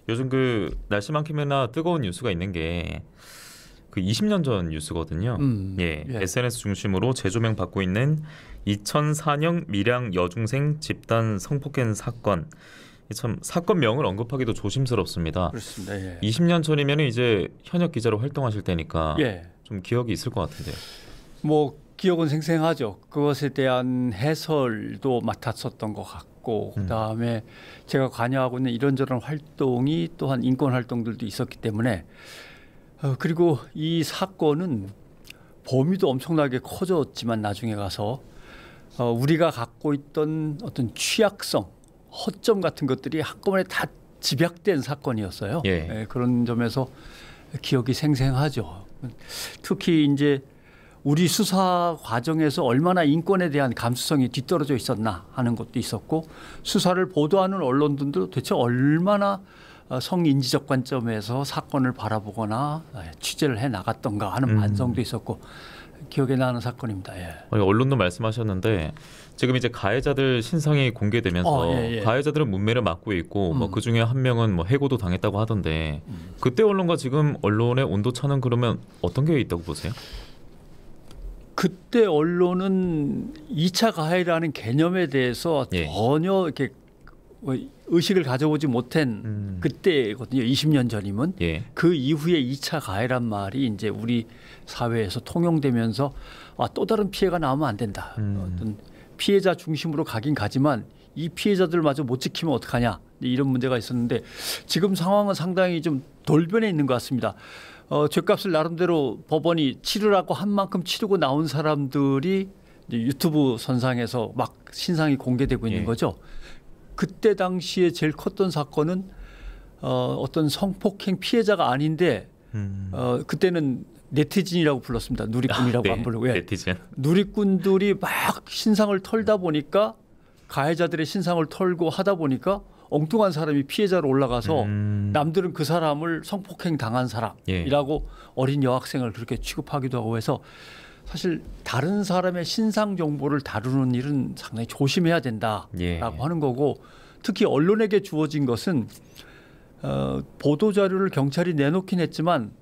요즘 그 날씨만큼이나 뜨거운 뉴스가 있는 게 그 20년 전 뉴스거든요. 예, 예. SNS 중심으로 재조명 받고 있는 2004년 밀양 여중생 집단 성폭행 사건. 참 사건명을 언급하기도 조심스럽습니다. 그렇습니다. 예. 20년 전이면 이제 현역 기자로 활동하실 때니까 예. 좀 기억이 있을 것 같은데요. 뭐 기억은 생생하죠. 그것에 대한 해설도 맡았었던 것 같고 그다음에 제가 관여하고 있는 이런저런 활동이 또한 인권 활동들도 있었기 때문에 그리고 이 사건은 범위도 엄청나게 커졌지만 나중에 가서 우리가 갖고 있던 어떤 취약성, 허점 같은 것들이 한꺼번에 다 집약된 사건이었어요. 예. 예, 그런 점에서 기억이 생생하죠. 특히 이제 우리 수사 과정에서 얼마나 인권에 대한 감수성이 뒤떨어져 있었나 하는 것도 있었고 수사를 보도하는 언론들도 대체 얼마나 성인지적 관점에서 사건을 바라보거나 취재를 해 나갔던가 하는 반성도 있었고 기억에 나는 사건입니다. 예. 언론도 말씀하셨는데 지금 이제 가해자들 신상이 공개되면서 예. 가해자들은 문매를 맞고 있고 뭐 그 중에 한 명은 뭐 해고도 당했다고 하던데 그때 언론과 지금 언론의 온도차는 그러면 어떤 게 있다고 보세요? 그때 언론은 2차 가해라는 개념에 대해서 전혀 이렇게 의식을 가져보지 못한 그때거든요. 20년 전이면 그 이후에 2차 가해란 말이 이제 우리 사회에서 통용되면서 또 다른 피해가 나오면 안 된다. 어떤 피해자 중심으로 가긴 가지만 이 피해자들마저 못 지키면 어떡하냐 이런 문제가 있었는데 지금 상황은 상당히 좀 돌변해 있는 것 같습니다. 죗값을 나름대로 법원이 치르라고 한 만큼 치르고 나온 사람들이 이제 유튜브 선상에서 막 신상이 공개되고 있는 거죠. 그때 당시에 제일 컸던 사건은 어떤 성폭행 피해자가 아닌데 그때는 네티즌이라고 불렀습니다. 누리꾼이라고 안 부르고. 네티즌. 누리꾼들이 막 신상을 털다 보니까 가해자들의 신상을 털고 하다 보니까 엉뚱한 사람이 피해자로 올라가서 남들은 그 사람을 성폭행 당한 사람이라고 어린 여학생을 그렇게 취급하기도 하고 해서 사실 다른 사람의 신상 정보를 다루는 일은 상당히 조심해야 된다라고 하는 거고 특히 언론에게 주어진 것은 보도 자료를 경찰이 내놓긴 했지만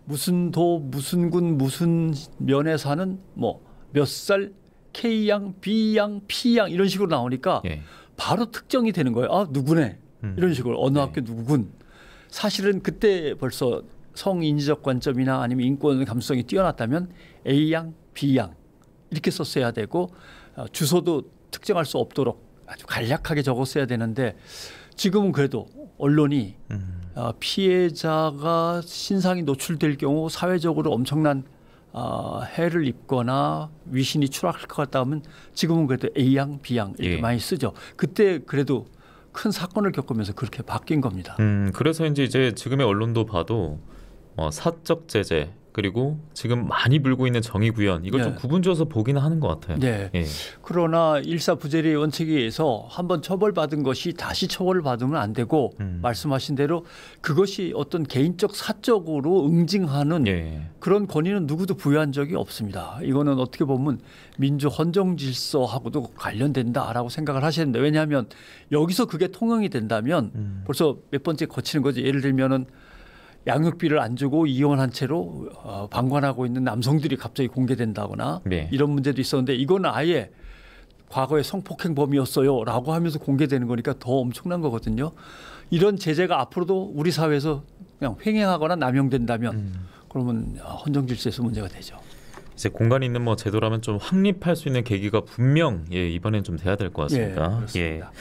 무슨 도 무슨 군 무슨 면에 사는 뭐 몇 살 K양 B양 P양 이런 식으로 나오니까 바로 특정이 되는 거예요. 아 누구네 이런 식으로 어느 학교 누구군. 사실은 그때 벌써 성인지적 관점이나 아니면 인권 감수성이 뛰어났다면 A양 B양 이렇게 썼어야 되고 주소도 특정할 수 없도록 아주 간략하게 적었어야 되는데 지금은 그래도 언론이 피해자가 신상이 노출될 경우 사회적으로 엄청난 해를 입거나 위신이 추락할 것 같다 하면 지금은 그래도 A양 B양 이렇게 많이 쓰죠. 그때 그래도 큰 사건을 겪으면서 그렇게 바뀐 겁니다. 그래서 이제 지금의 언론도 봐도 사적 제재 그리고 지금 많이 불고 있는 정의 구현 이걸 좀 구분져서 보기는 하는 것 같아요. 그러나 일사부재리의 원칙에 의해서 한번 처벌받은 것이 다시 처벌을 받으면 안 되고 말씀하신 대로 그것이 어떤 개인적 사적으로 응징하는 그런 권위는 누구도 부여한 적이 없습니다. 이거는 어떻게 보면 민주 헌정 질서하고도 관련된다라고 생각을 하셔야 됩니다. 왜냐하면 여기서 그게 통용이 된다면 벌써 몇 번째 거치는 거죠. 예를 들면은 양육비를 안 주고 이혼한 채로 방관하고 있는 남성들이 갑자기 공개된다거나 이런 문제도 있었는데 이건 아예 과거에 성폭행범이었어요 라고 하면서 공개되는 거니까 더 엄청난 거거든요. 이런 제재가 앞으로도 우리 사회에서 그냥 횡행하거나 남용된다면 그러면 헌정 질서에서 문제가 되죠. 이제 공간이 있는 뭐 제도라면 좀 확립할 수 있는 계기가 분명 이번엔 좀 돼야 될 것 같습니다. 그렇습니다.